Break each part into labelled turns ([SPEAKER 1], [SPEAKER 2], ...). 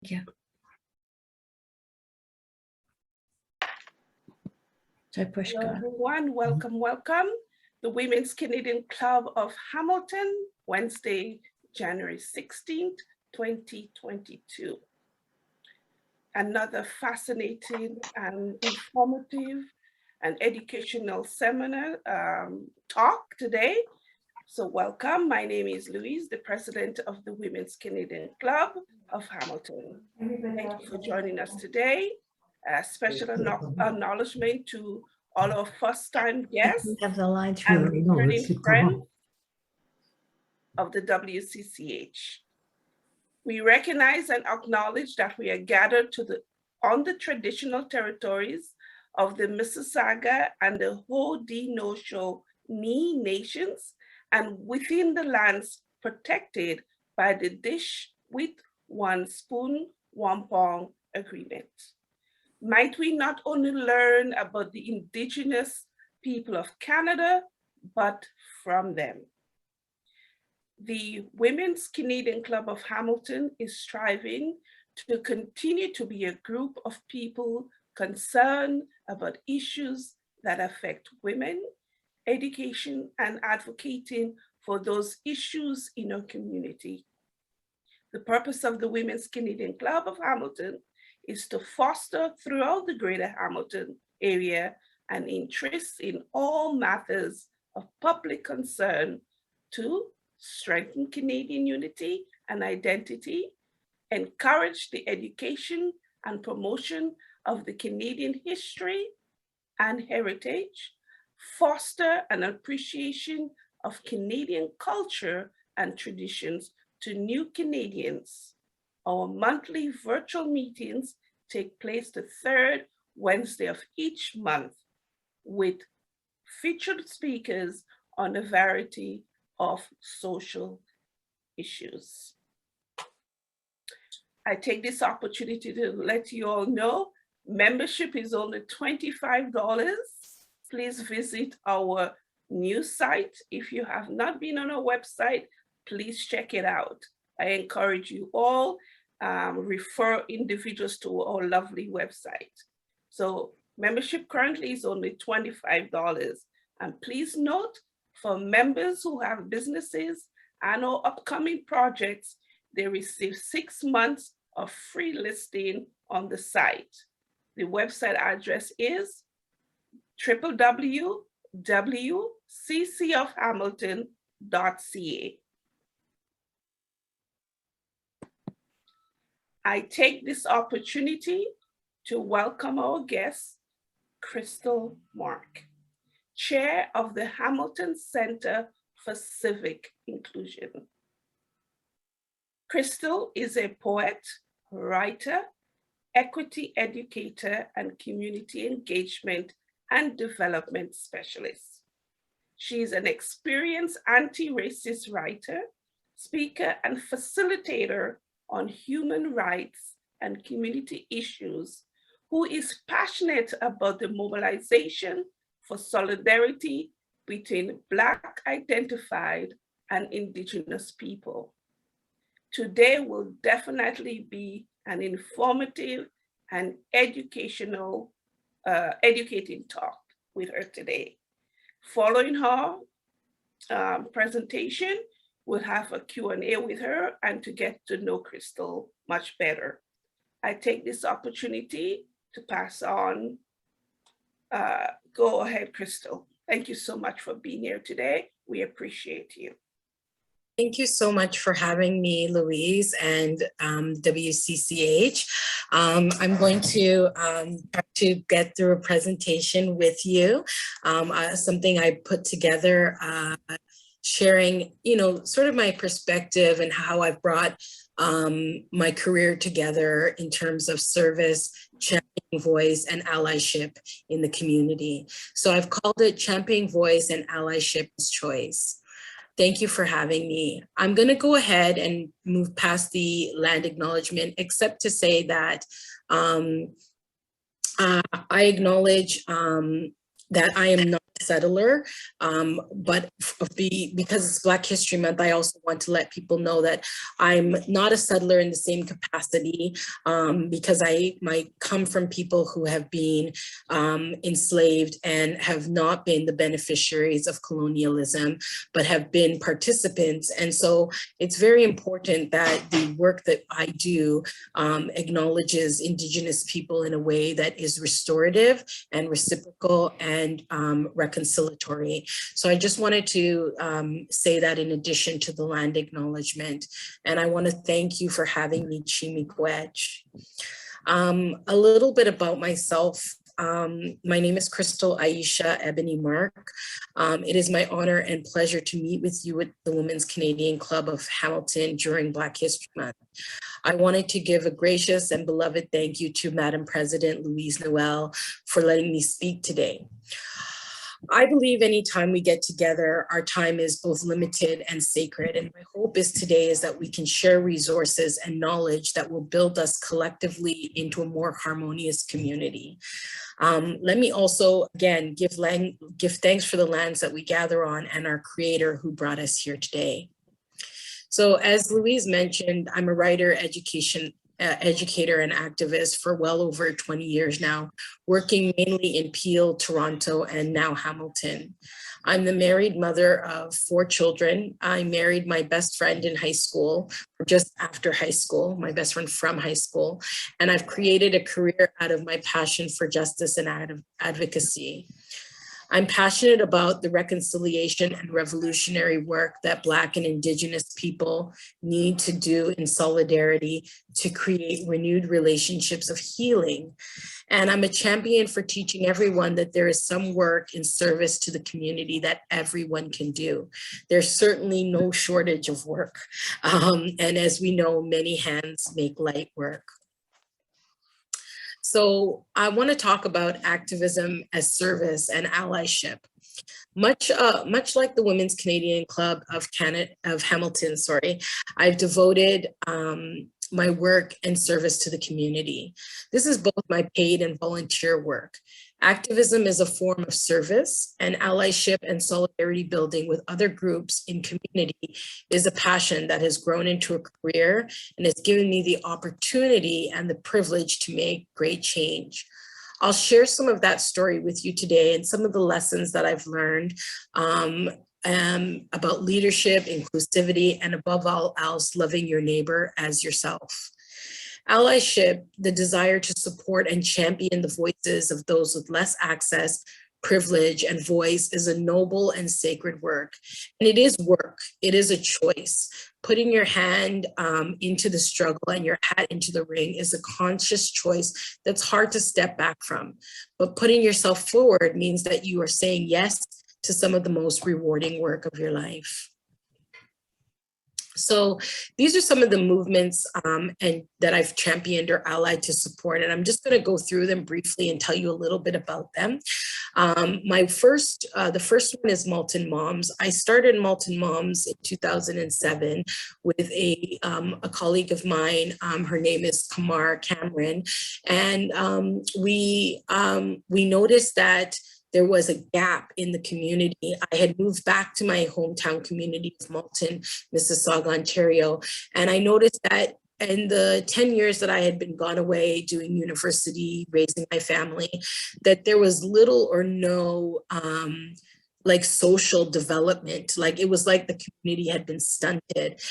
[SPEAKER 1] Yeah. So push.
[SPEAKER 2] Hello everyone, welcome, welcome. The Women's Canadian Club of Hamilton, Wednesday, January 16th, 2022. Another fascinating and informative and educational seminar talk today. So welcome, my name is Louise, the president of the Women's Canadian Club of Hamilton. Thank you for joining us today. Special acknowledgement to all our first-time guests and returning friends of the WCCH. We recognize and acknowledge that we are gathered on the traditional territories of the Mississauga and the Haudenosaunee nations and within the lands protected by the Dish with One Spoon Wampong Agreement. Might we not only learn about the Indigenous people of Canada, but from them. The Women's Canadian Club of Hamilton is striving to continue to be a group of people concerned about issues that affect women, education, and advocating for those issues in our community. The purpose of the Women's Canadian Club of Hamilton is to foster throughout the Greater Hamilton area an interest in all matters of public concern to strengthen Canadian unity and identity, encourage the education and promotion of the Canadian history and heritage, foster an appreciation of Canadian culture and traditions to new Canadians. Our monthly virtual meetings take place the third Wednesday of each month with featured speakers on a variety of social issues. I take this opportunity to let you all know membership is only $25. Please visit our new site. If you have not been on our website, please check it out. I encourage you all, refer individuals to our lovely website. So membership currently is only $25. And please note, for members who have businesses and or upcoming projects, they receive 6 months of free listing on the site. The website address is www.ccofhamilton.ca. I take this opportunity to welcome our guest, Crystal Mark, Chair of the Hamilton Center for Civic Inclusion. Crystal is a poet, writer, equity educator, and community engagement and development specialist. She is an experienced anti-racist writer, speaker, and facilitator on human rights and community issues, who is passionate about the mobilization for solidarity between Black-identified and Indigenous people. Today will definitely be an informative and educating talk with her today. Following her presentation, we'll have a Q&A with her and to get to know Crystal much better. I take this opportunity to pass on. Go ahead, Crystal. Thank you so much for being here today. We appreciate you.
[SPEAKER 3] Thank you so much for having me, Louise, and WCCH. I'm going to try to get through a presentation with you, something I put together, sharing, sort of my perspective and how I've brought my career together in terms of service, championing voice, and allyship in the community. So I've called it Championing Voice and Allyship as Choice. Thank you for having me. I'm going to go ahead and move past the land acknowledgement, except to say that I acknowledge that I am not a settler, but because it's Black History Month, I also want to let people know that I'm not a settler in the same capacity, because I might come from people who have been enslaved and have not been the beneficiaries of colonialism, but have been participants. And so it's very important that the work that I do acknowledges Indigenous people in a way that is restorative and reciprocal and reconciliatory. So I just wanted to say that in addition to the land acknowledgement. And I want to thank you for having me, Chimikwech. A little bit about myself. My name is Crystal Aisha Ebony Mark. It is my honor and pleasure to meet with you at the Women's Canadian Club of Hamilton during Black History Month. I wanted to give a gracious and beloved thank you to Madam President Louise Noel for letting me speak today. I believe anytime we get together, our time is both limited and sacred. And my hope is today is that we can share resources and knowledge that will build us collectively into a more harmonious community. Let me also, again, give thanks for the lands that we gather on and our creator who brought us here today. So as Louise mentioned, I'm a writer, educator and activist for well over 20 years now, working mainly in Peel, Toronto, and now Hamilton. I'm the married mother of 4 children. I married my best friend in high school, or just after high school, my best friend from high school, and I've created a career out of my passion for justice and advocacy. I'm passionate about the reconciliation and revolutionary work that Black and Indigenous people need to do in solidarity to create renewed relationships of healing. And I'm a champion for teaching everyone that there is some work in service to the community that everyone can do. There's certainly no shortage of work. And as we know, many hands make light work. So I want to talk about activism as service and allyship. Much like the Women's Canadian Club of Hamilton, I've devoted my work and service to the community. This is both my paid and volunteer work. Activism is a form of service, and allyship and solidarity building with other groups in community is a passion that has grown into a career and has given me the opportunity and the privilege to make great change. I'll share some of that story with you today and some of the lessons that I've learned about leadership, inclusivity, and above all else, loving your neighbor as yourself. Allyship, the desire to support and champion the voices of those with less access, privilege, and voice is a noble and sacred work. And it is work, it is a choice. Putting your hand into the struggle and your hat into the ring is a conscious choice that's hard to step back from. But putting yourself forward means that you are saying yes to some of the most rewarding work of your life. So these are some of the movements and that I've championed or allied to support, and I'm just going to go through them briefly and tell you a little bit about them. The first one is Malton Moms. I started Malton Moms in 2007 with a colleague of mine. Her name is Cameron, and we noticed that there was a gap in the community. I had moved back to my hometown community of Malton, Mississauga, Ontario, and I noticed that in the 10 years that I had been gone away doing university, raising my family, that there was little or no like social development. Like it was like the community had been stunted.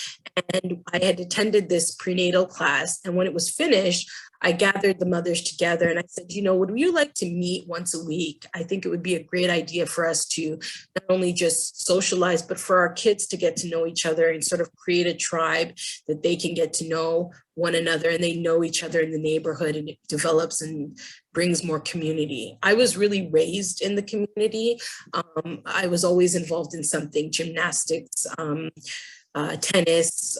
[SPEAKER 3] And I had attended this prenatal class, and when it was finished, I gathered the mothers together and I said, you know, would you like to meet once a week? I think it would be a great idea for us to not only just socialize, but for our kids to get to know each other and sort of create a tribe that they can get to know one another and they know each other in the neighborhood, and it develops and brings more community. I was really raised in the community. I was always involved in something, gymnastics, tennis,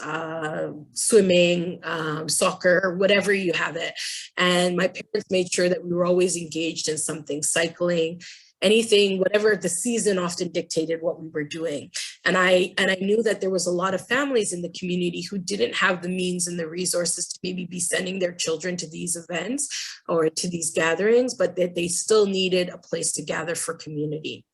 [SPEAKER 3] swimming, soccer, whatever you have it. And my parents made sure that we were always engaged in something, cycling, anything, whatever the season often dictated what we were doing. And I knew that there was a lot of families in the community who didn't have the means and the resources to maybe be sending their children to these events or to these gatherings, but that they still needed a place to gather for community.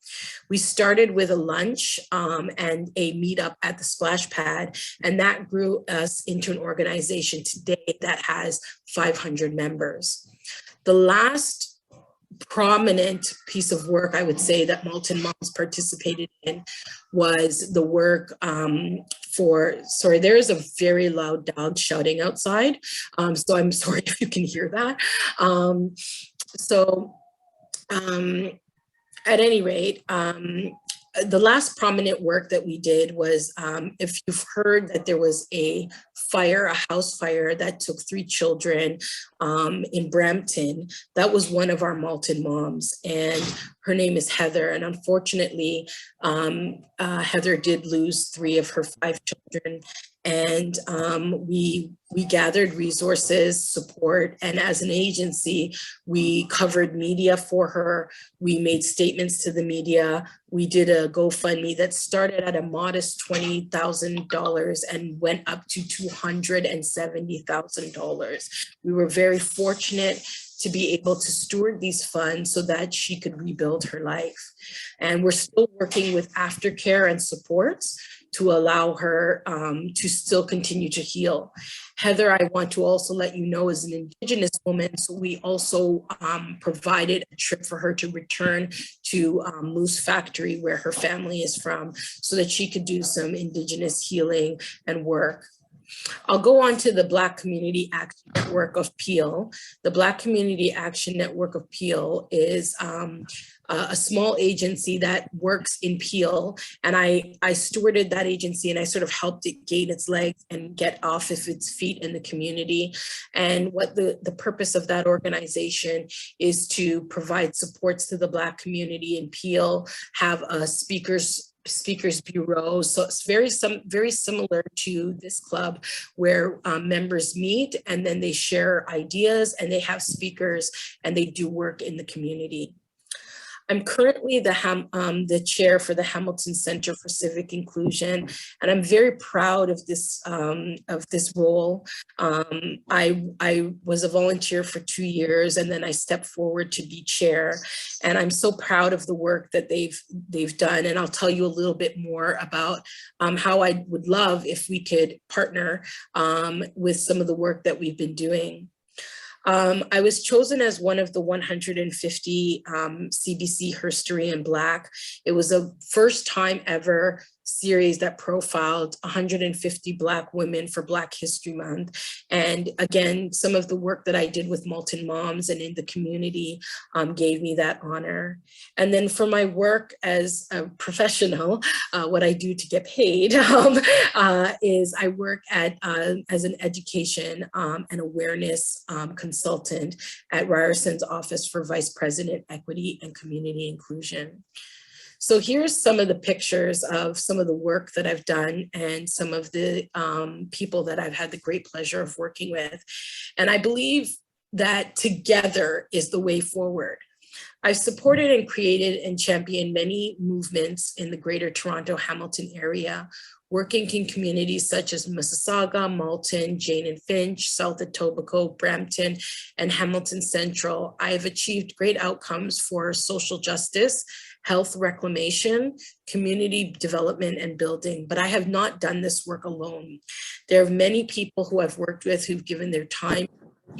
[SPEAKER 3] We started with a lunch and a meetup at the splash pad, and that grew us into an organization today that has 500 members. The last prominent piece of work I would say that Malton Moms participated in was the work sorry, there is a very loud dog shouting outside, so I'm sorry if you can hear that. At any rate, the last prominent work that we did was, if you've heard that there was a fire, a house fire that took 3 children in Brampton, that was one of our Malton Moms, and her name is Heather. And unfortunately, Heather did lose 3 of her 5 children. And we gathered resources, support, and as an agency, we covered media for her. We made statements to the media. We did a GoFundMe that started at a modest $20,000 and went up to $270,000. We were very fortunate to be able to steward these funds so that she could rebuild her life. And we're still working with aftercare and supports to allow her to still continue to heal. Heather, I want to also let you know, is an Indigenous woman, so we also provided a trip for her to return to Moose Factory, where her family is from, so that she could do some Indigenous healing and work. I'll go on to the Black Community Action Network of Peel. The Black Community Action Network of Peel is a small agency that works in Peel, and I stewarded that agency, and I sort of helped it gain its legs and get off of its feet in the community. And what the purpose of that organization is to provide supports to the Black community in Peel, have a speakers bureau. So it's very similar to this club, where members meet and then they share ideas and they have speakers and they do work in the community. I'm currently the chair for the Hamilton Center for Civic Inclusion, and I'm very proud of this role. I was a volunteer for 2 years, and then I stepped forward to be chair, and I'm so proud of the work that they've done. And I'll tell you a little bit more about how I would love if we could partner with some of the work that we've been doing. I was chosen as one of the 150 CBC Herstory in Black. It was a first time ever series that profiled 150 Black women for Black History Month. And again, some of the work that I did with Malton Moms and in the community gave me that honor. And then for my work as a professional, what I do to get paid is I work as an education and awareness consultant at Ryerson's Office for Vice President, Equity and Community Inclusion. So here's some of the pictures of some of the work that I've done and some of the people that I've had the great pleasure of working with. And I believe that together is the way forward. I've supported and created and championed many movements in the Greater Toronto Hamilton area, working in communities such as Mississauga, Malton, Jane and Finch, South Etobicoke, Brampton, and Hamilton Central. I have achieved great outcomes for social justice, health reclamation, community development and building, but I have not done this work alone. There are many people who I've worked with who've given their time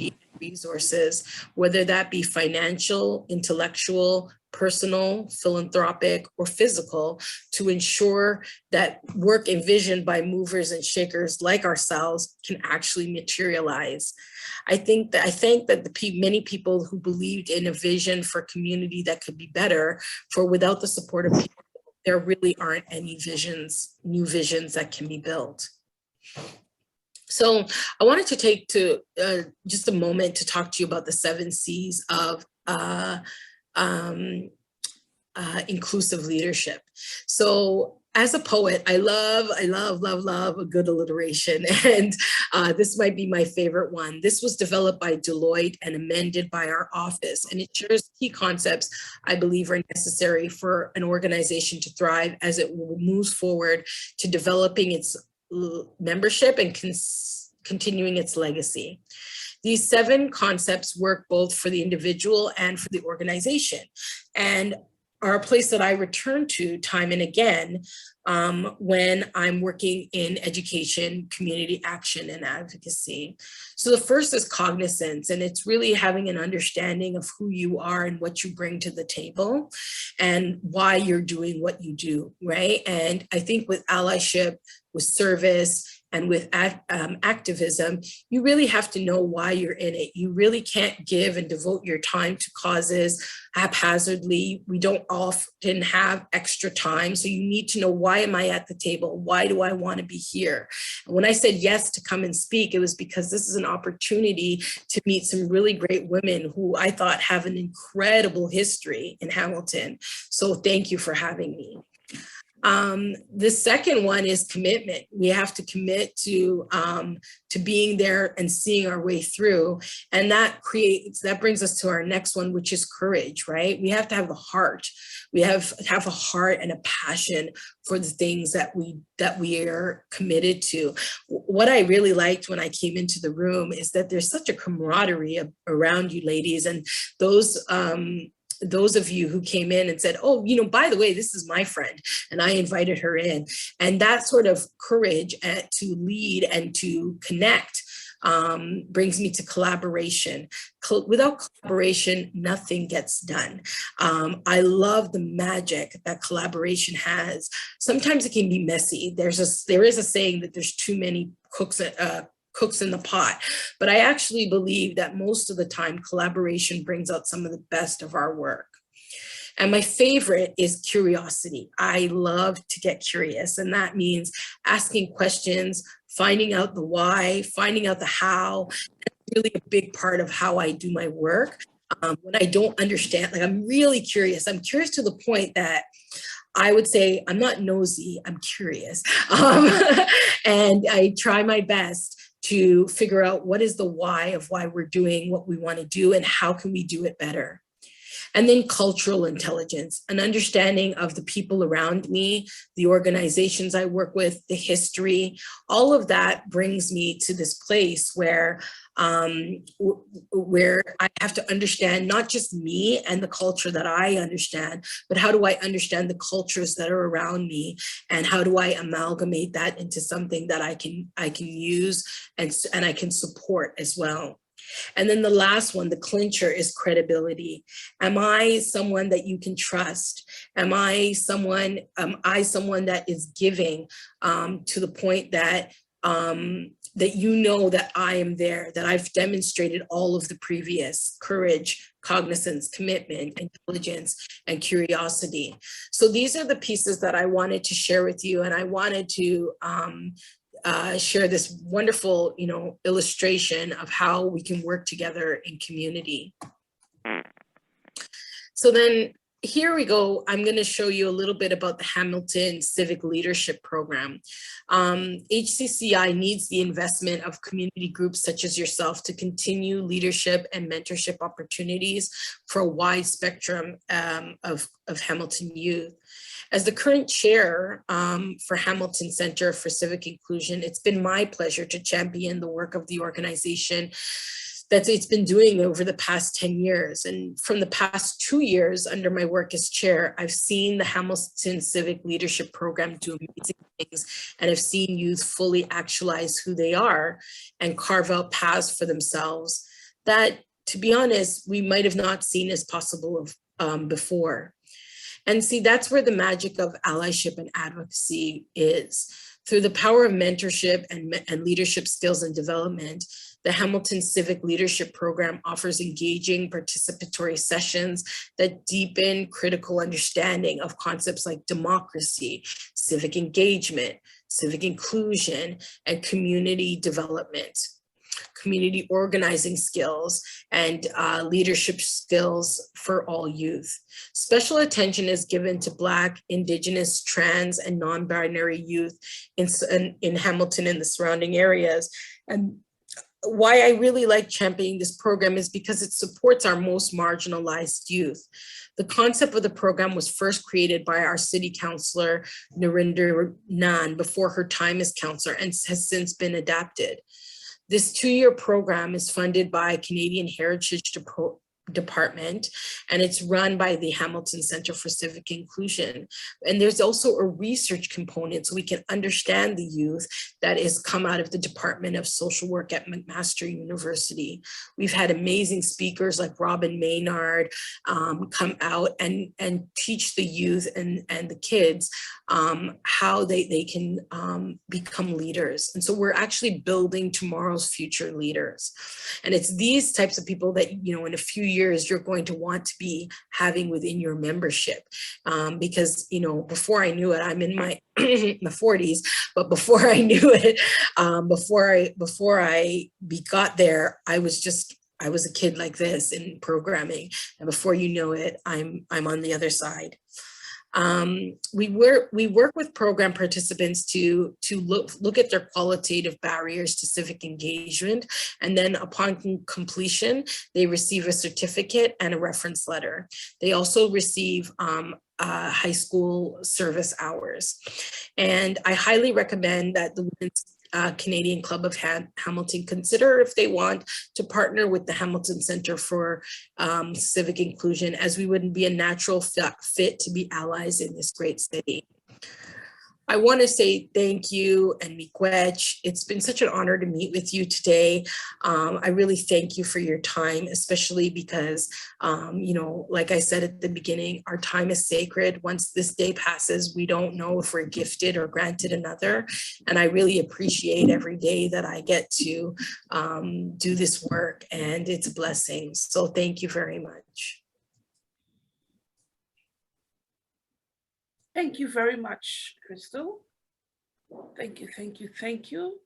[SPEAKER 3] and resources, whether that be financial, intellectual, personal, philanthropic, or physical, to ensure that work envisioned by movers and shakers like ourselves can actually materialize. I thank that many people who believed in a vision for community that could be better, for without the support of people, there really aren't any new visions that can be built. So I wanted to take just a moment to talk to you about the 7 C's of inclusive leadership. So as a poet, I love a good alliteration. And this might be my favorite one. This was developed by Deloitte and amended by our office. And it shares key concepts I believe are necessary for an organization to thrive as it moves forward to developing its membership and continuing its legacy. These 7 concepts work both for the individual and for the organization, and are a place that I return to time and again when I'm working in education, community action, and advocacy. So the first is cognizance, and it's really having an understanding of who you are and what you bring to the table and why you're doing what you do, right? And I think with allyship, with service, and with activism, you really have to know why you're in it. You really can't give and devote your time to causes haphazardly. We don't often have extra time. So you need to know, why am I at the table? Why do I want to be here? And when I said yes to come and speak, it was because this is an opportunity to meet some really great women who I thought have an incredible history in Hamilton. So thank you for having me. The second one is commitment. We have to commit to being there and seeing our way through. And that brings us to our next one, which is courage, right? We have to have the heart. We have to have a heart and a passion for the things that we are committed to. What I really liked when I came into the room is that there's such a camaraderie around you ladies, and those of you who came in and said, oh, by the way, this is my friend, and I invited her in. And that sort of courage to lead and to connect brings me to collaboration. Without collaboration, nothing gets done. I love the magic that collaboration has. Sometimes it can be messy. There is a saying that there's too many cooks in the pot. But I actually believe that most of the time, collaboration brings out some of the best of our work. And my favorite is curiosity. I love to get curious, and that means asking questions, finding out the why, finding out the how. That's really a big part of how I do my work. When I don't understand, I'm really curious. I'm curious to the point that I would say I'm not nosy, I'm curious. And I try my best to figure out what is the why of why we're doing what we want to do and how can we do it better. And then cultural intelligence, an understanding of the people around me, the organizations I work with, the history, all of that brings me to this place where I have to understand not just me and the culture that I understand, but how do I understand the cultures that are around me, and how do I amalgamate that into something that I can use and I can support as well. And then the last one, the clincher, is credibility. Am I someone that you can trust? Am I someone that is giving to the point that that you know that I am there, that I've demonstrated all of the previous: courage, cognizance, commitment, intelligence, and curiosity. So these are the pieces that I wanted to share with you, and I wanted to share this wonderful, illustration of how we can work together in community. So then here we go. I'm going to show you a little bit about the Hamilton Civic Leadership Program. HCCI needs the investment of community groups such as yourself to continue leadership and mentorship opportunities for a wide spectrum of Hamilton youth. As the current chair for Hamilton Center for Civic Inclusion, it's been my pleasure to champion the work of the organization that it's been doing over the past 10 years. And from the past 2 years under my work as chair, I've seen the Hamilton Civic Leadership Program do amazing things, and I've seen youth fully actualize who they are and carve out paths for themselves that, to be honest, we might have not seen as possible before. And see, that's where the magic of allyship and advocacy is. Through the power of mentorship and leadership skills and development, the Hamilton Civic Leadership Program offers engaging participatory sessions that deepen critical understanding of concepts like democracy, civic engagement, civic inclusion, and community development. community organizing skills, and leadership skills for all youth. Special attention is given to Black, Indigenous, trans, and non-binary youth in Hamilton and the surrounding areas. And why I really like championing this program is because it supports our most marginalized youth. The concept of the program was first created by our city councillor, Narinder Nan, before her time as councillor, and has since been adapted. This 2-year program is funded by Canadian Heritage Department, and it's run by the Hamilton Center for Civic Inclusion. And there's also a research component so we can understand the youth that is come out of the Department of Social Work at McMaster University. We've had amazing speakers like Robin Maynard come out and teach the youth and the kids how they can become leaders. And so we're actually building tomorrow's future leaders. And it's these types of people that, you know, in a few years you're going to want to be having within your membership, because, you know, before I knew it, I'm in my my 40s, but before I knew it, before I got there, I was a kid like this in programming, and before you know it, I'm on the other side. We work with program participants to look at their qualitative barriers to civic engagement, and then upon completion, they receive a certificate and a reference letter. They also receive high school service hours. And I highly recommend that the Women's Canadian Club of Hamilton consider if they want to partner with the Hamilton Center for Civic Inclusion, as we would be a natural fit to be allies in this great city. I want to say thank you and miigwech. It's been such an honor to meet with you today. I really thank you for your time, especially because, you know, like I said at the beginning, our time is sacred. Once this day passes, we don't know if we're gifted or granted another. And I really appreciate every day that I get to do this work, and it's a blessing. So thank you very much.
[SPEAKER 2] Thank you very much, Crystal. Thank you, thank you, thank you.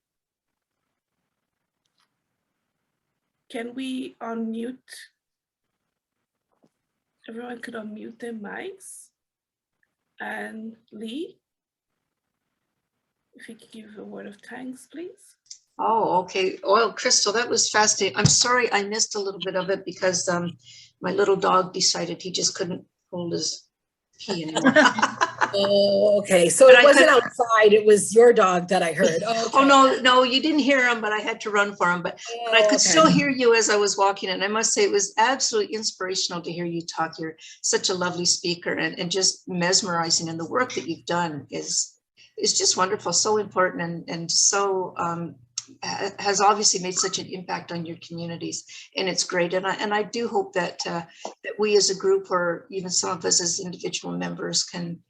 [SPEAKER 2] Can we unmute? Everyone could unmute their mics. And Lee, if you could give a word of thanks, please.
[SPEAKER 1] Oh, okay. Well, Crystal, that was fascinating. I'm sorry I missed a little bit of it because my little dog decided he just couldn't hold his pee anymore.
[SPEAKER 3] Oh, okay. So it wasn't outside, it was your dog that I heard. Oh, okay.
[SPEAKER 1] Oh no, you didn't hear him, but I had to run for him. But I could still hear you as I was walking. And I must say, it was absolutely inspirational to hear you talk. You're such a lovely speaker, and just mesmerizing. And the work that you've done is just wonderful, so important, and so has obviously made such an impact on your communities, and it's great. And I do hope that that we as a group, or even some of us as individual members, can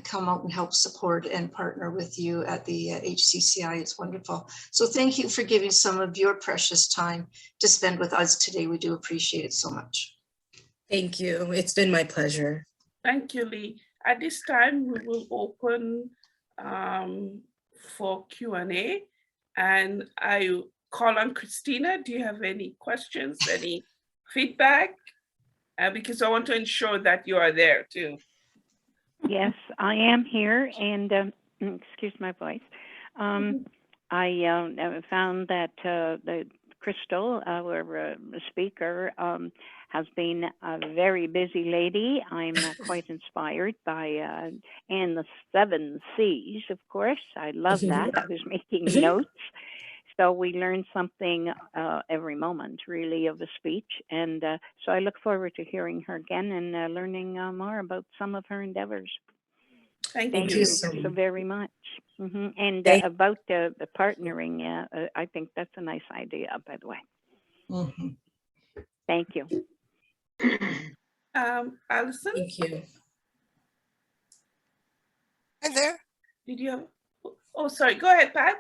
[SPEAKER 1] come out and help support and partner with you at the HCCI. It's wonderful. So thank you for giving some of your precious time to spend with us today. We do appreciate it so much.
[SPEAKER 3] Thank you. It's been my pleasure.
[SPEAKER 2] Thank you, Lee. At this time, we will open for Q&A. And I call on Christina. Do you have any questions, any feedback? Because I want to ensure that you are there too.
[SPEAKER 4] Yes, I am here, and excuse my voice. I found that the Crystal, our speaker, has been a very busy lady. I'm quite inspired by and the 7 C's, of course. I love that. I was making notes. So we learn something every moment, really, of a speech. And so I look forward to hearing her again and learning more about some of her endeavors.
[SPEAKER 2] Thank you
[SPEAKER 4] so very much. And about the partnering, I think that's a nice idea, by the way. Thank you.
[SPEAKER 2] Alison?
[SPEAKER 3] Thank you.
[SPEAKER 5] Hi there.
[SPEAKER 2] Did you have, oh, sorry, go ahead, Pat.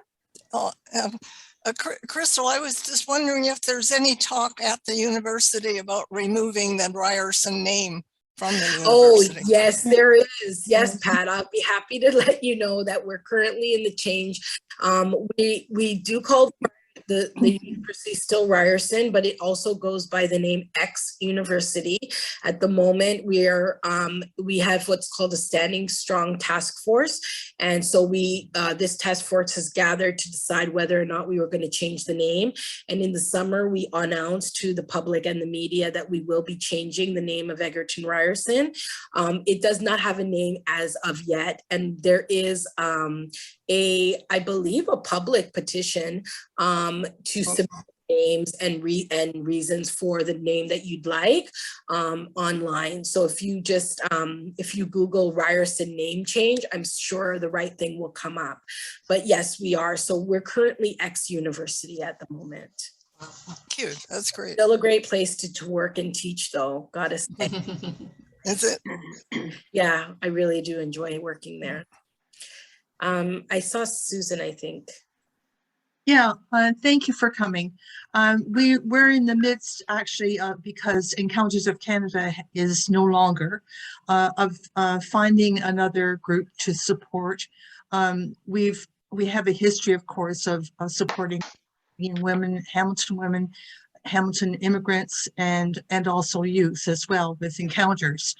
[SPEAKER 5] Oh, Crystal, I was just wondering if there's any talk at the university about removing the Ryerson name from the university.
[SPEAKER 3] Oh, yes, there is. Yes, Pat, I'll be happy to let you know that we're currently in the change. We do call the university is still Ryerson, but it also goes by the name X University. At the moment, we have what's called a standing strong task force. And so this task force has gathered to decide whether or not we were going to change the name. And in the summer, we announced to the public and the media that we will be changing the name of Egerton Ryerson. It does not have a name as of yet. And there is I believe, a public petition to submit names and reasons for the name that you'd like online. So if you just, if you Google Ryerson name change, I'm sure the right thing will come up. But yes, we are. So we're currently X University at the moment.
[SPEAKER 5] Cute. That's great.
[SPEAKER 3] Still a great place to work and teach, though, gotta say.
[SPEAKER 5] Is it?
[SPEAKER 3] Yeah, I really do enjoy working there. I saw Susan, I think.
[SPEAKER 6] Yeah, thank you for coming. We're in the midst, actually, because Encounters of Canada is no longer, of finding another group to support. We have a history, of course, of supporting women, Hamilton immigrants, and also youth as well with Encounters.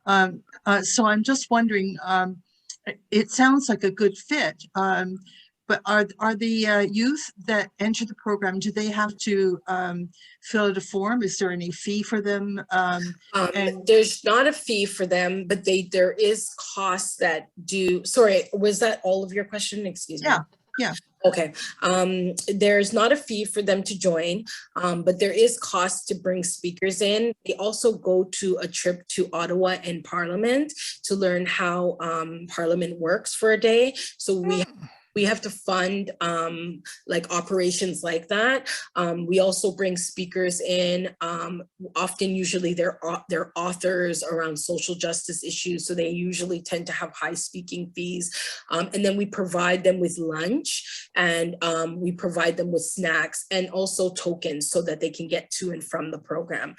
[SPEAKER 6] So I'm just wondering, it sounds like a good fit. But are the youth that enter the program, do they have to fill out a form? Is there any fee for them?
[SPEAKER 3] And there's not a fee for them, but there is costs that do. Sorry, was that all of your question? Excuse me.
[SPEAKER 6] Yeah.
[SPEAKER 3] Okay. There's not a fee for them to join, but there is cost to bring speakers in. They also go to a trip to Ottawa and Parliament to learn how Parliament works for a day. So we have to fund like operations like that. We also bring speakers in. Often, usually they're authors around social justice issues, so they usually tend to have high speaking fees. And then we provide them with lunch, and we provide them with snacks and also tokens so that they can get to and from the program.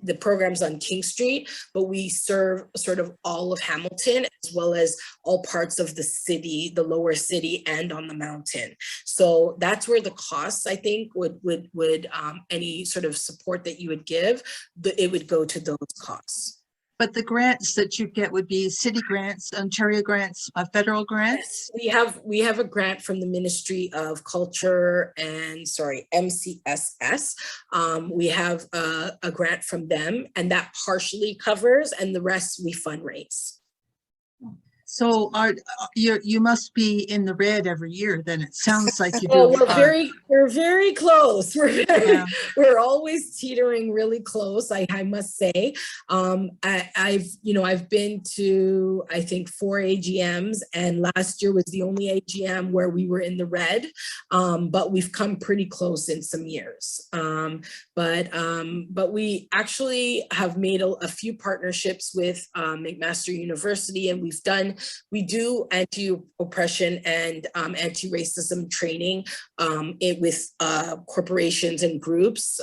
[SPEAKER 3] The program's on King Street, but we serve sort of all of Hamilton as well as all parts of the city, the lower city, and on the mountain. So that's where the costs, I think, would any sort of support that you would give, it would go to those costs.
[SPEAKER 6] But the grants that you get would be city grants, Ontario grants, federal grants?
[SPEAKER 3] Yes, we have a grant from the Ministry of Culture and, MCSS. We have a grant from them, and that partially covers, and the rest we fundraise.
[SPEAKER 6] So you must be in the red every year, then. It sounds like you do.
[SPEAKER 3] Oh, we're very close. We're always teetering really close, I must say. I've been to, I think, 4 AGMs, and last year was the only AGM where we were in the red, but we've come pretty close in some years. But we actually have made a few partnerships with McMaster University, and we do anti-oppression and anti-racism training with corporations and groups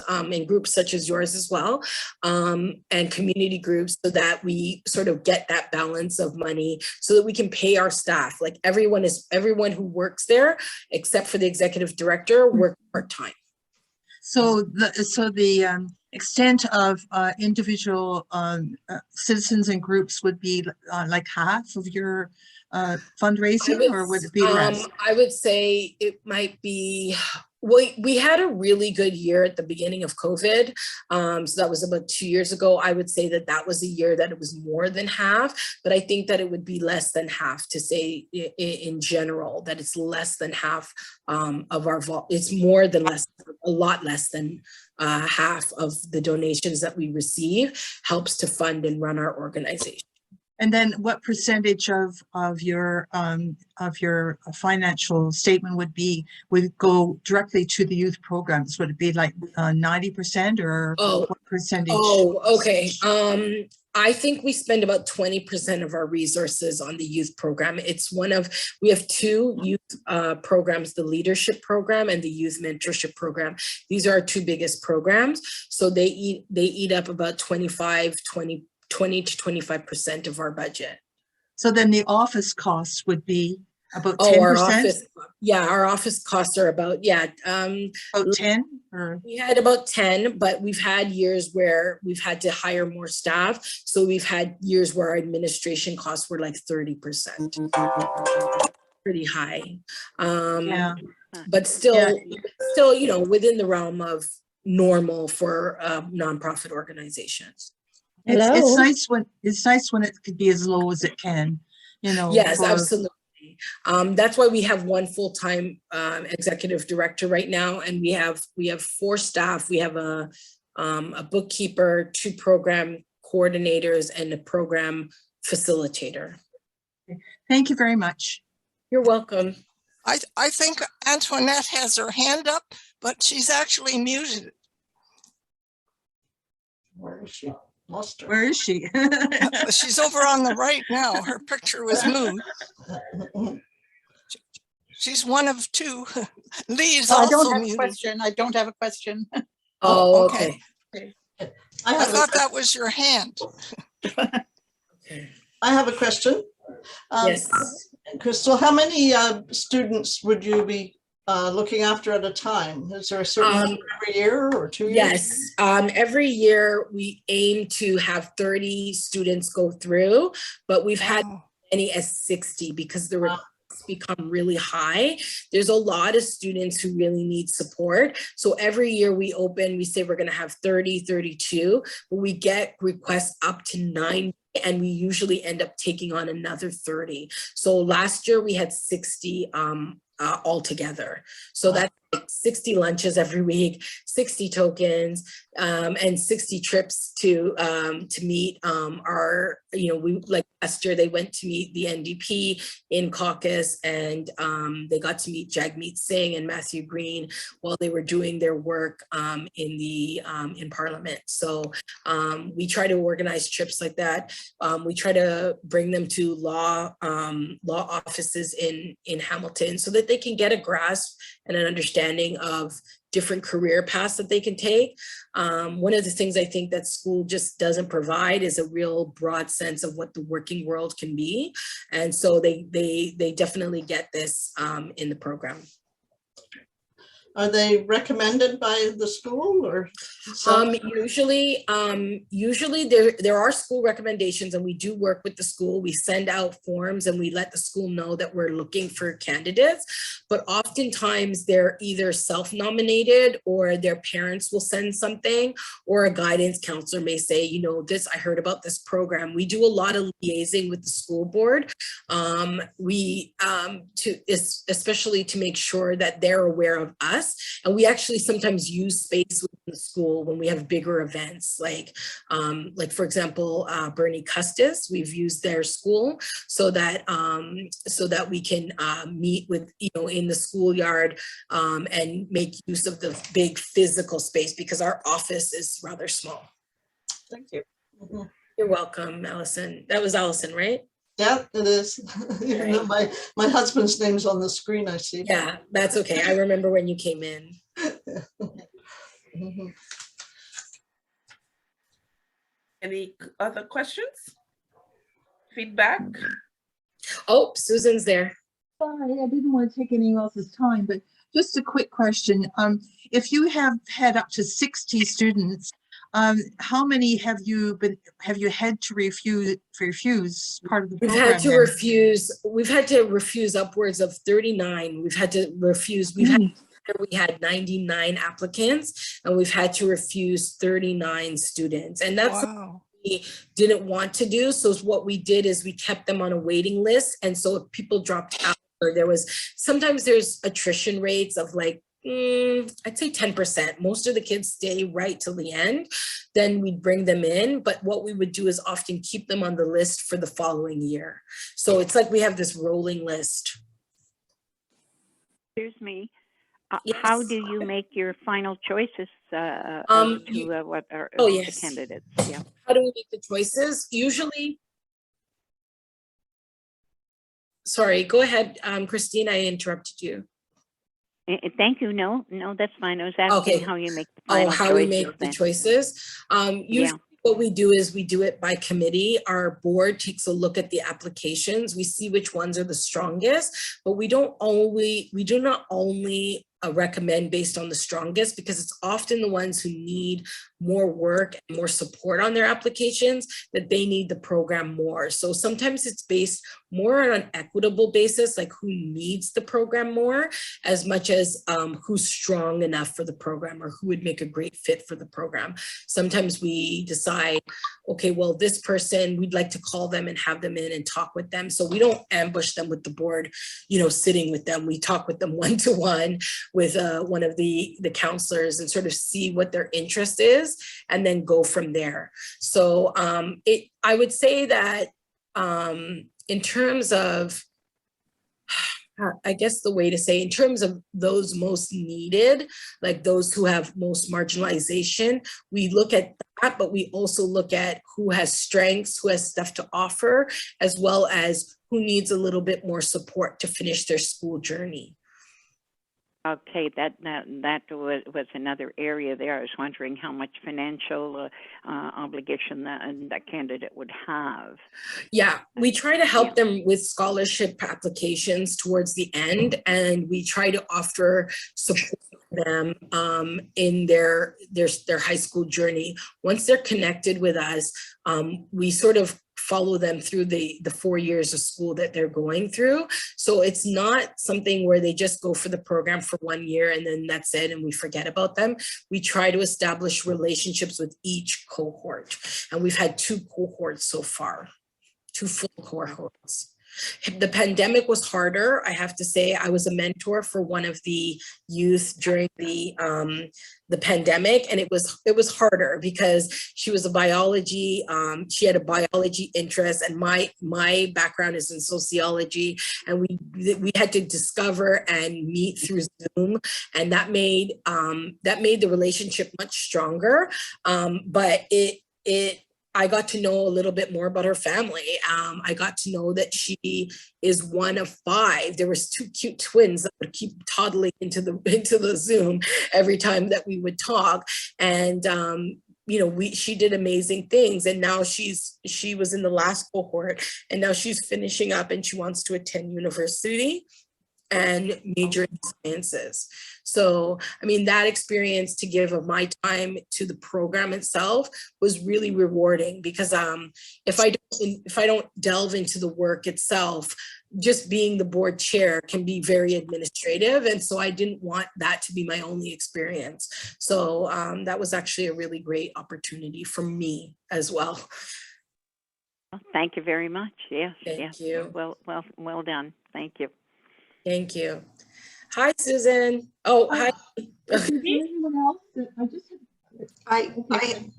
[SPEAKER 3] such as yours as well, and community groups, so that we sort of get that balance of money so that we can pay our staff. Like everyone who works there, except for the executive director, work part-time. So
[SPEAKER 6] the extent of individual citizens and groups would be like half of your fundraising, or would it be less?
[SPEAKER 3] I would say it might be. We had a really good year at the beginning of COVID. So that was about 2 years ago. I would say that was a year that it was more than half, but I think that it would be less than half to say in general, that it's less than half of our it's more than a lot less than half of the donations that we receive helps to fund and run our organization.
[SPEAKER 6] And then what percentage of your financial statement would go directly to the youth programs? Would it be like 90%, or what percentage?
[SPEAKER 3] Oh, okay. I think we spend about 20% of our resources on the youth program. We have 2 youth programs, the leadership program and the youth mentorship program. These are our 2 biggest programs. So they eat up about 20 to 25% of our budget.
[SPEAKER 6] So then the office costs would be? About
[SPEAKER 3] Oh, our
[SPEAKER 6] 10%?
[SPEAKER 3] office, yeah, our office costs are about,
[SPEAKER 6] About 10 or?
[SPEAKER 3] we had about 10, but we've had years where we've had to hire more staff. So we've had years where our administration costs were like 30%, pretty high.
[SPEAKER 6] Yeah.
[SPEAKER 3] But still,
[SPEAKER 6] Yeah.
[SPEAKER 3] you know, within the realm of normal for nonprofit organizations.
[SPEAKER 6] It's nice when it could be as low as it can, you know.
[SPEAKER 3] Yes, absolutely. That's why we have one full-time executive director right now, and we have 4 staff. We have a bookkeeper, 2 program coordinators, and a program facilitator.
[SPEAKER 6] Thank you very much.
[SPEAKER 3] You're welcome.
[SPEAKER 5] I think Antoinette has her hand up, but she's actually muted. Where is she? Lost her.
[SPEAKER 6] Where is she?
[SPEAKER 5] She's over on the right now. Her picture was moved. She's one of 2. Lee is also
[SPEAKER 7] I don't have
[SPEAKER 5] muted.
[SPEAKER 7] a question. I don't have a question.
[SPEAKER 3] Oh, okay.
[SPEAKER 5] I thought that was your hand.
[SPEAKER 3] Okay.
[SPEAKER 8] I have a question.
[SPEAKER 3] Yes.
[SPEAKER 8] Crystal, how many students would you be looking after at a time? Is there a certain number every year or 2 years?
[SPEAKER 3] Yes, every year we aim to have 30 students go through, but we've had many as 60 because the requests become really high. There's a lot of students who really need support. So every year we open, we say we're going to have 30, 32, but we get requests up to 90. And we usually end up taking on another 30. So last year we had 60 altogether. So that's like 60 lunches every week, 60 tokens, and 60 trips to meet our, you know, we like last year they went to meet the NDP in caucus, and they got to meet Jagmeet Singh and Matthew Green while they were doing their work in Parliament. So we try to organize trips like that. We try to bring them to law offices in Hamilton so that they can get a grasp and an understanding of different career paths that they can take. One of the things I think that school just doesn't provide is a real broad sense of what the working world can be. And so they definitely get this in the program.
[SPEAKER 8] Are they recommended by the school or?
[SPEAKER 3] Usually there are school recommendations, and we do work with the school. We send out forms and we let the school know that we're looking for candidates, but oftentimes they're either self-nominated or their parents will send something, or a guidance counselor may say, you know, I heard about this program. We do a lot of liaising with the school board. Especially to make sure that they're aware of us. And we actually sometimes use space within the school when we have bigger events, like for example, Bernie Custis, we've used their school so that we can meet with, you know, in the schoolyard and make use of the big physical space because our office is rather small.
[SPEAKER 8] Thank you. Mm-hmm.
[SPEAKER 3] You're welcome, Allison. That was Allison, right?
[SPEAKER 8] Yeah, it is. Even though my husband's name's on the screen, I see.
[SPEAKER 3] Yeah, that's okay. I remember when you came in.
[SPEAKER 8] Mm-hmm.
[SPEAKER 2] Any other questions? Feedback?
[SPEAKER 3] Oh, Susan's there.
[SPEAKER 6] Sorry, I didn't want to take anyone else's time, but just a quick question. If you have had up to 60 students, how many have you had to refuse part of the program?
[SPEAKER 3] We've had to refuse upwards of 39. We've had to refuse, we had 99 applicants, and we've had to refuse 39 students. And that's something we didn't want to do. So what we did is we kept them on a waiting list. And so if people dropped out, or sometimes there's attrition rates of like, I'd say 10%. Most of the kids stay right till the end. Then we'd bring them in. But what we would do is often keep them on the list for the following year. So it's like we have this rolling list.
[SPEAKER 4] Excuse me.
[SPEAKER 3] Yes.
[SPEAKER 4] How do you make your final choices what are the candidates? Yeah.
[SPEAKER 3] How do we make the choices? Usually, sorry, go ahead, Christine, I interrupted you.
[SPEAKER 4] Thank you. No, that's fine. I was asking how you make the final choices.
[SPEAKER 3] How we make the choices. Usually What we do is we do it by committee. Our board takes a look at the applications. We see which ones are the strongest, but we do not only recommend based on the strongest, because it's often the ones who need more work and more support on their applications that they need the program more. So sometimes it's based more on an equitable basis, like who needs the program more, as much as who's strong enough for the program or who would make a great fit for the program. Sometimes we decide, okay, well, this person, we'd like to call them and have them in and talk with them. So we don't ambush them with the board, sitting with them. We talk with them one-to-one with one of the counselors and sort of see what their interest is and then go from there. So I would say that in terms of, I guess the way to say, in terms of those most needed, like those who have most marginalization, we look at that, but we also look at who has strengths, who has stuff to offer, as well as who needs a little bit more support to finish their school journey.
[SPEAKER 4] Okay, that was another area there. I was wondering how much financial obligation that candidate would have.
[SPEAKER 3] Yeah, we try to help them with scholarship applications towards the end, and we try to offer support for them in their high school journey. Once they're connected with us, we sort of follow them through the 4 years of school that they're going through. So it's not something where they just go for the program for 1 year and then that's it and we forget about them. We try to establish relationships with each cohort. And we've had 2 cohorts so far, 2 full cohorts. The pandemic was harder, I have to say. I was a mentor for one of the youth during the pandemic, and it was harder because she was a biology, she had a biology interest, and my background is in sociology, and we had to discover and meet through Zoom, and that made the relationship much stronger. But I got to know a little bit more about her family. I got to know that she is one of 5. There was 2 cute twins that would keep toddling into the Zoom every time that we would talk. And she did amazing things. And now she was in the last cohort, and now she's finishing up and she wants to attend university and major in sciences. So, I mean, that experience to give of my time to the program itself was really rewarding, because if I don't delve into the work itself, just being the board chair can be very administrative. And so I didn't want that to be my only experience. So that was actually a really great opportunity for me as well.
[SPEAKER 4] Thank you very much. Yes.
[SPEAKER 3] Thank you.
[SPEAKER 4] Well done. Thank you.
[SPEAKER 3] Thank you. Hi, Susan. Oh, hi.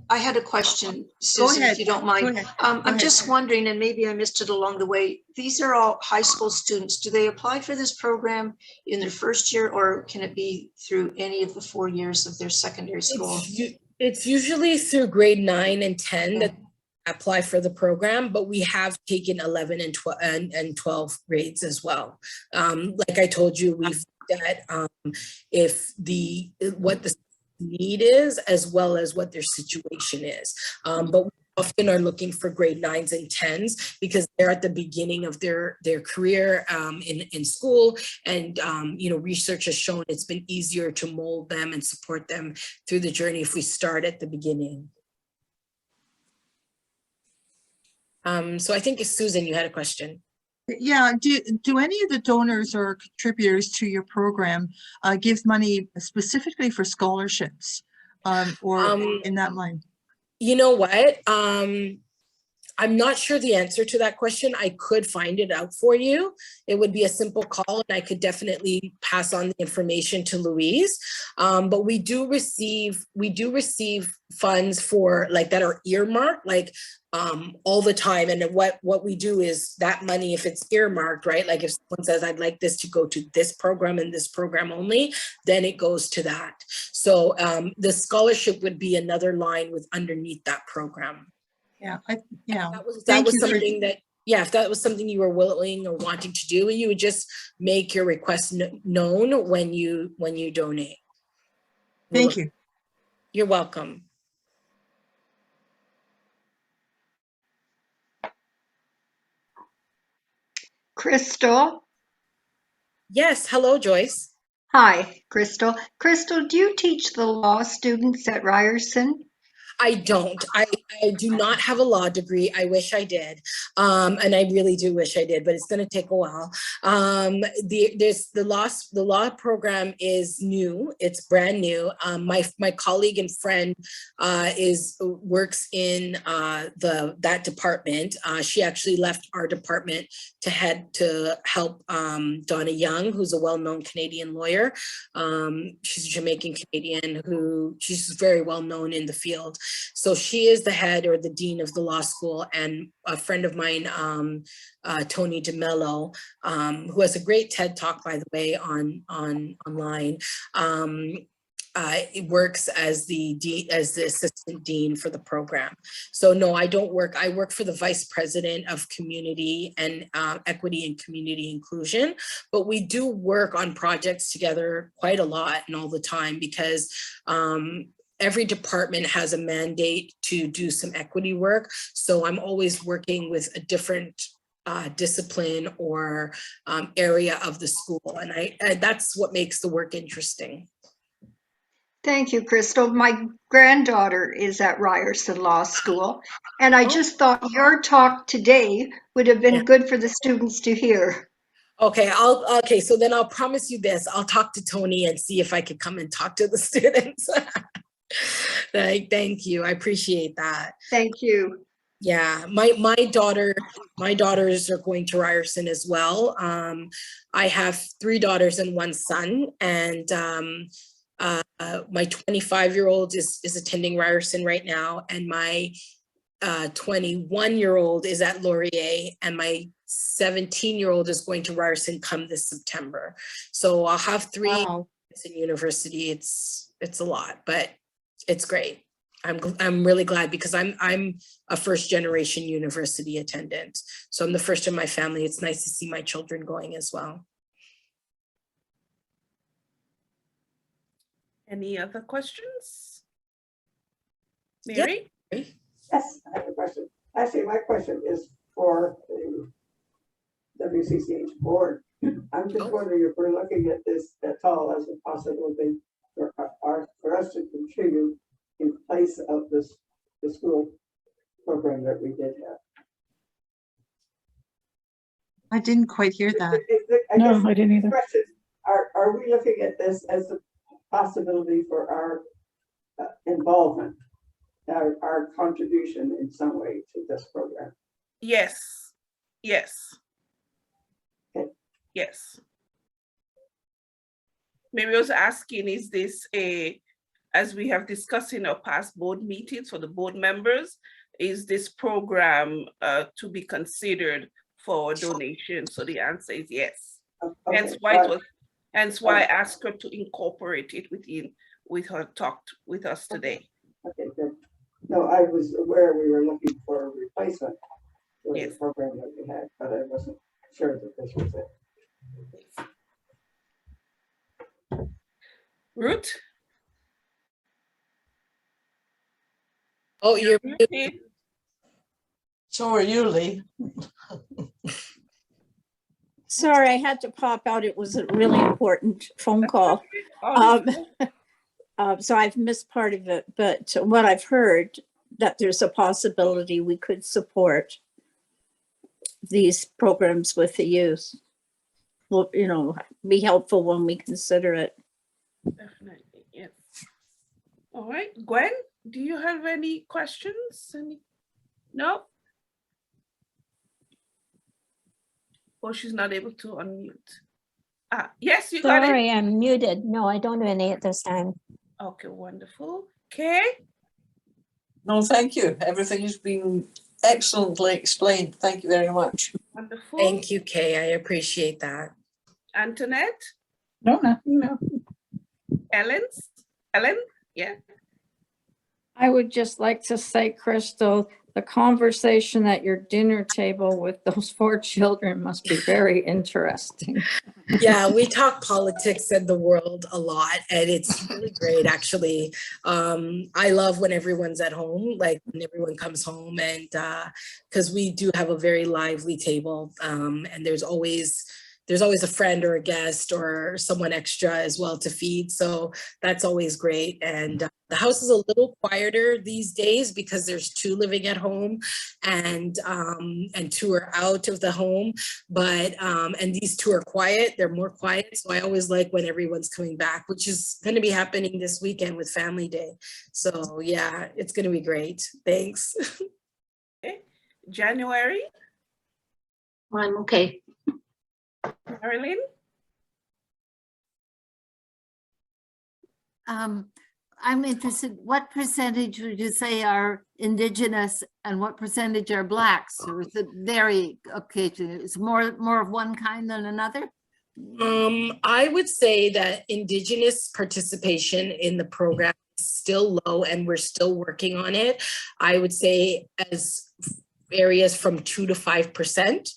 [SPEAKER 1] I had a question, Susan, if you don't mind. I'm just wondering, and maybe I missed it along the way, these are all high school students. Do they apply for this program in their first year, or can it be through any of the 4 years of their secondary school?
[SPEAKER 3] It's usually through grade 9 and 10 that apply for the program, but we have taken 11 and 12 grades as well. Like I told you, we've looked at what the need is, as well as what their situation is. But we often are looking for grade 9s and 10s because they're at the beginning of their career in school, and research has shown it's been easier to mold them and support them through the journey if we start at the beginning. So I think, Susan, you had a question.
[SPEAKER 6] Yeah, do any of the donors or contributors to your program give money specifically for scholarships or in that line?
[SPEAKER 3] You know what? I'm not sure the answer to that question. I could find it out for you. It would be a simple call, and I could definitely pass on the information to Louise. But we do receive funds for that are earmarked, all the time. And what we do is that money, if it's earmarked, right? Like if someone says, I'd like this to go to this program and this program only, then it goes to that. So the scholarship would be another line with underneath that program.
[SPEAKER 6] Yeah,
[SPEAKER 3] that was something that, if that was something you were willing or wanting to do, you would just make your request known when you donate.
[SPEAKER 6] Thank you.
[SPEAKER 3] You're welcome.
[SPEAKER 9] Crystal.
[SPEAKER 3] Yes, hello, Joyce.
[SPEAKER 9] Hi, Crystal. Crystal, do you teach the law students at Ryerson?
[SPEAKER 3] I don't. I do not have a law degree. I wish I did. And I really do wish I did, but it's going to take a while. The law program is new. It's brand new. My colleague and friend works in that department. She actually left our department to help Donna Young, who's a well-known Canadian lawyer. She's a Jamaican Canadian she's very well known in the field. So she is the head or the dean of the law school, and a friend of mine, Tony DeMello, who has a great TED Talk, by the way, online. It works as the assistant dean for the program. So no, I don't work. I work for the vice president of community and equity and community inclusion, but we do work on projects together quite a lot and all the time, because every department has a mandate to do some equity work. So I'm always working with a different discipline or area of the school. And that's what makes the work interesting.
[SPEAKER 9] Thank you, Crystal. My granddaughter is at Ryerson Law School, and I just thought your talk today would have been good for the students to hear.
[SPEAKER 3] Okay, so then I'll promise you this. I'll talk to Tony and see if I could come and talk to the students. Thank you. I appreciate that.
[SPEAKER 9] Thank you.
[SPEAKER 3] Yeah, my daughters are going to Ryerson as well. I have 3 daughters and 1 son, and my 25-year-old is attending Ryerson right now, and my 21-year-old is at Laurier, and my 17-year-old is going to Ryerson come this September. So I'll have 3 in university. It's a lot, but it's great. I'm really glad, because I'm a first-generation university attendant. So I'm the first in my family. It's nice to see my children going as well.
[SPEAKER 2] Any other questions? Mary?
[SPEAKER 3] Yeah.
[SPEAKER 10] Yes, I have a question. Actually, my question is for the WCCH board. I'm just wondering if we're looking at this at all as a possibility for us to contribute in place of the school program that we did have.
[SPEAKER 6] I didn't quite hear that.
[SPEAKER 10] No, I didn't either. Are we looking at this as a possibility for our involvement, our contribution in some way to this program?
[SPEAKER 2] Yes. Yes.
[SPEAKER 10] Okay.
[SPEAKER 2] Yes. Maybe I was asking, is this as we have discussed in our past board meetings for the board members, is this program to be considered for donation? So the answer is yes. Okay. Hence why I asked her to incorporate it with her talk with us today.
[SPEAKER 10] Okay, good. No, I was aware we were looking for a replacement for the program that we had, but I wasn't sure that this was it.
[SPEAKER 2] Ruth?
[SPEAKER 3] Oh, you're
[SPEAKER 2] muted.
[SPEAKER 8] So are you, Lee.
[SPEAKER 11] Sorry, I had to pop out. It was a really important phone call. So I've missed part of it, but what I've heard, that there's a possibility we could support these programs with the youth. Will, be helpful when we consider it.
[SPEAKER 2] Definitely, yes. All right, Gwen, do you have any questions? No? Or she's not able to unmute. Yes, you got it.
[SPEAKER 12] Sorry, I'm muted. No, I don't have any at this time.
[SPEAKER 2] Okay, wonderful. Kay?
[SPEAKER 7] No, thank you. Everything has been excellently explained. Thank you very much.
[SPEAKER 2] Wonderful.
[SPEAKER 3] Thank you, Kay. I appreciate that.
[SPEAKER 2] Antoinette?
[SPEAKER 7] No, nothing, no.
[SPEAKER 2] Ellen? Yeah.
[SPEAKER 13] I would just like to say, Crystal,
[SPEAKER 11] the conversation at your dinner table with those 4 children must be very interesting.
[SPEAKER 3] Yeah, we talk politics and the world a lot, and it's really great, actually. I love when everyone's at home, like when everyone comes home, and because we do have a very lively table, and there's always a friend or a guest or someone extra as well to feed. So that's always great. And the house is a little quieter these days because there's 2 living at home and 2 are out of the home. But and these 2 are quiet, they're more quiet. So I always like when everyone's coming back, which is going to be happening this weekend with Family Day. So yeah, it's going to be great. Thanks.
[SPEAKER 2] Okay. January,
[SPEAKER 12] I'm okay.
[SPEAKER 2] Marilyn?
[SPEAKER 13] I'm interested, what percentage would you say are Indigenous and what percentage are Blacks? Or is it very occasional? It's more of one kind than another?
[SPEAKER 3] I would say that Indigenous participation in the program is still low and we're still working on it. I would say as areas from 2 to 5%.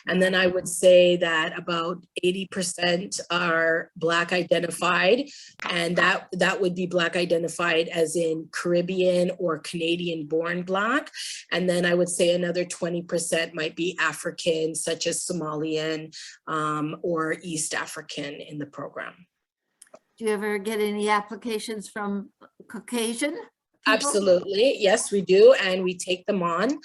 [SPEAKER 3] And then I would say that about 80% are Black identified, and that would be Black identified as in Caribbean or Canadian born Black. And then I would say another 20% might be African, such as Somalian or East African in the program.
[SPEAKER 13] Do you ever get any applications from Caucasian people?
[SPEAKER 3] Absolutely. Yes, we do. And we take them on.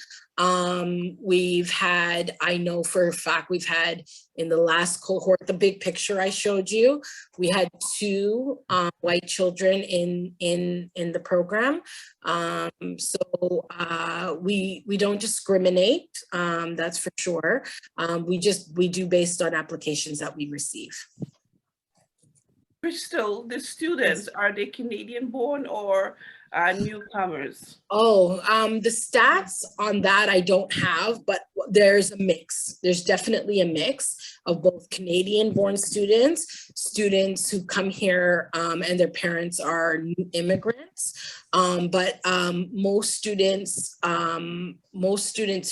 [SPEAKER 3] We've had, I know for a fact, we've had in the last cohort, the big picture I showed you, we had 2 white children in the program. So we don't discriminate, that's for sure. We do based on applications that we receive.
[SPEAKER 2] Crystal, the students, are they Canadian born or newcomers?
[SPEAKER 3] Oh, the stats on that I don't have, but there's a mix. There's definitely a mix of both Canadian born students who come here and their parents are new immigrants. But most students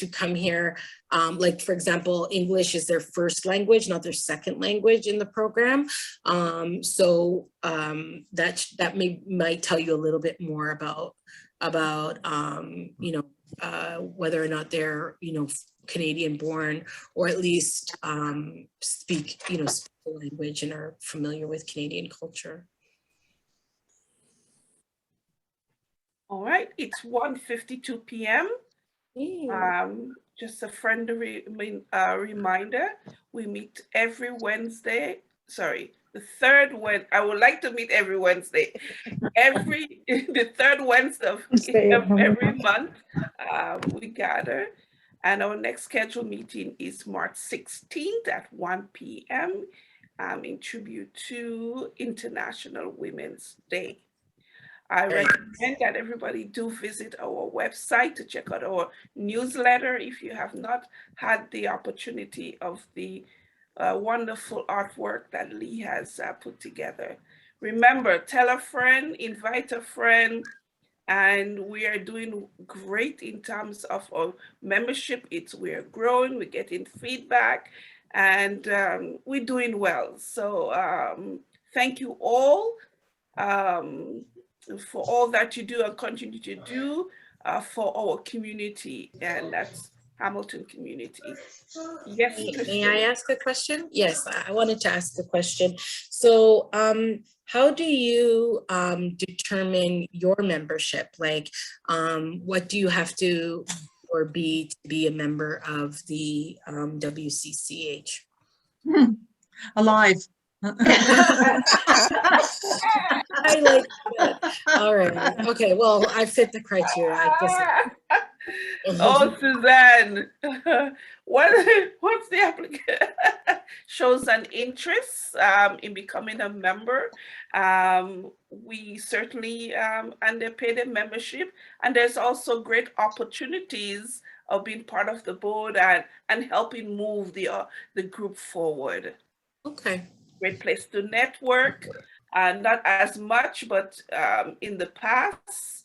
[SPEAKER 3] who come here, like for example, English is their first language, not their second language in the program. So that might tell you a little bit more about whether or not they're Canadian born, or at least speak the language and are familiar with Canadian culture.
[SPEAKER 2] All right, it's 1:52 p.m. Just a friendly reminder, we meet every Wednesday. Sorry, the third Wednesday. I would like to meet every Wednesday. The third Wednesday of every month, we gather. And our next scheduled meeting is March 16th at 1 p.m. In tribute to International Women's Day. I recommend that everybody do visit our website to check out our newsletter if you have not had the opportunity of the wonderful artwork that Lee has put together. Remember, tell a friend, invite a friend, and we are doing great in terms of our membership. We're growing, we're getting feedback, and we're doing well. So thank you all for all that you do and continue to do for our community, and that's Hamilton community. Yes,
[SPEAKER 3] may I ask a question? Yes, I wanted to ask a question. So how do you determine your membership? Like what do you have to or be to be a member of the WCCH?
[SPEAKER 6] Alive.
[SPEAKER 3] I like that. All right. Okay. Well, I fit the criteria. I guess.
[SPEAKER 2] Oh, Suzanne, what's the application? Shows an interest in becoming a member. We certainly underpay the membership, and there's also great opportunities of being part of the board and helping move the group forward.
[SPEAKER 3] Okay.
[SPEAKER 2] Great place to network, not as much, but in the past,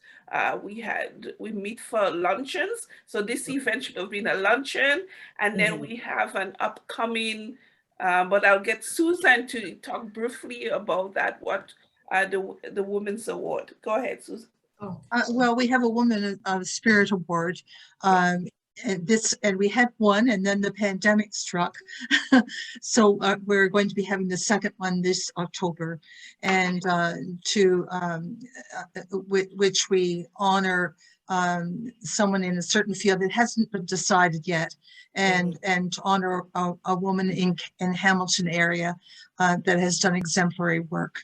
[SPEAKER 2] We meet for luncheons. So this event should have been a luncheon. And then we have an upcoming, but I'll get Susan to talk briefly about that, what the Women's Award. Go ahead, Susan.
[SPEAKER 6] Well, we have a Woman of Spirit Award. And we had one, and then the pandemic struck. So we're going to be having the second one this October, and which we honor someone in a certain field that hasn't been decided yet, and to honor a woman in Hamilton area that has done exemplary work.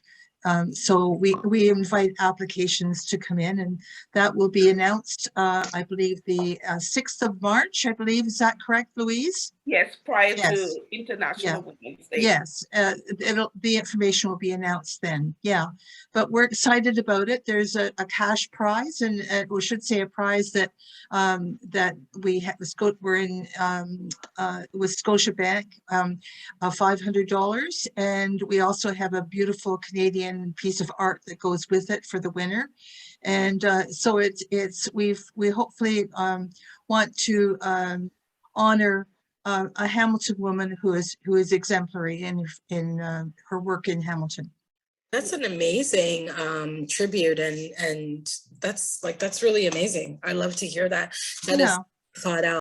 [SPEAKER 6] So we invite applications to come in, and that will be announced, I believe, the 6th of March, I believe. Is that correct, Louise?
[SPEAKER 2] Yes, prior to International Women's Day.
[SPEAKER 6] Yes, the information will be announced then. Yeah, but we're excited about it. There's a cash prize, and we should say a prize that that we have. We're in with Scotiabank, $500, and we also have a beautiful Canadian piece of art that goes with it for the winner. And so we hopefully want to honor a Hamilton woman who is exemplary in her work in Hamilton.
[SPEAKER 3] That's an amazing tribute, and that's really amazing. I love to hear that. That is thought out.